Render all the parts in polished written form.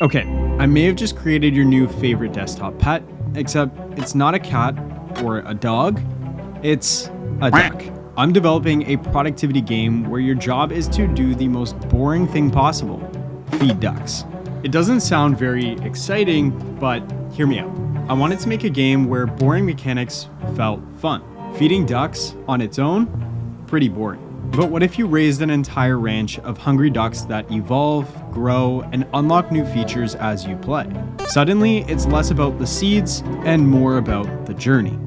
Okay, I may have just created your new favorite desktop pet, except it's not a cat or a dog, it's a duck. I'm developing a productivity game where your job is to do the most boring thing possible, feed ducks. It doesn't sound very exciting, but hear me out. I wanted to make a game where boring mechanics felt fun. Feeding ducks on its own, pretty boring. But what if you raised an entire ranch of hungry ducks that evolve, grow, and unlock new features as you play? Suddenly, it's less about the seeds and more about the journey.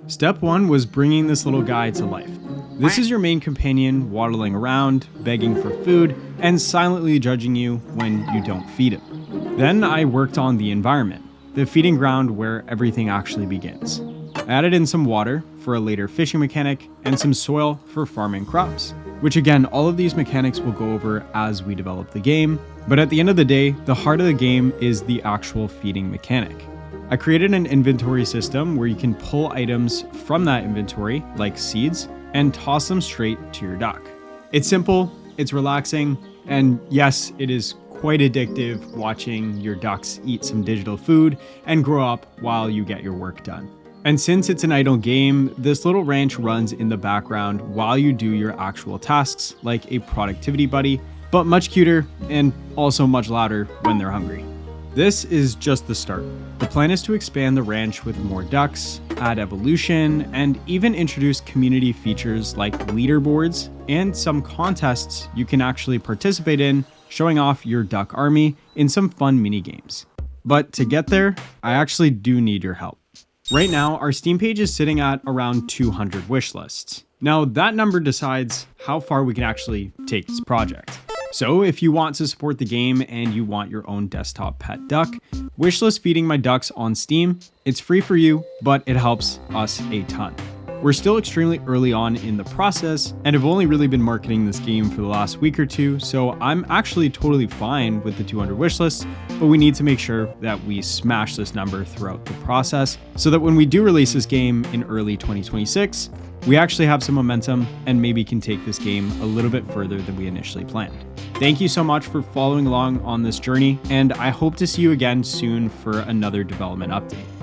Step 1 was bringing this little guy to life. This is your main companion waddling around, begging for food, and silently judging you when you don't feed him. Then I worked on the environment, the feeding ground where everything actually begins. I added in some water for a later fishing mechanic and some soil for farming crops, which again, all of these mechanics we'll go over as we develop the game. But at the end of the day, the heart of the game is the actual feeding mechanic. I created an inventory system where you can pull items from that inventory, like seeds, and toss them straight to your duck. It's simple, it's relaxing, and yes, it is quite addictive watching your ducks eat some digital food and grow up while you get your work done. And since it's an idle game, this little ranch runs in the background while you do your actual tasks, like a productivity buddy, but much cuter and also much louder when they're hungry. This is just the start. The plan is to expand the ranch with more ducks, add evolution, and even introduce community features like leaderboards and some contests you can actually participate in, showing off your duck army in some fun mini games. But to get there, I actually do need your help. Right now, our Steam page is sitting at around 200 wish lists. Now, that number decides how far we can actually take this project. So if you want to support the game and you want your own desktop pet duck, wishlist feeding my ducks on Steam. It's free for you, but it helps us a ton. We're still extremely early on in the process and have only really been marketing this game for the last week or two, so I'm actually totally fine with the 200 wishlists, but we need to make sure that we smash this number throughout the process so that when we do release this game in early 2026, we actually have some momentum and maybe can take this game a little bit further than we initially planned. Thank you so much for following along on this journey, and I hope to see you again soon for another development update.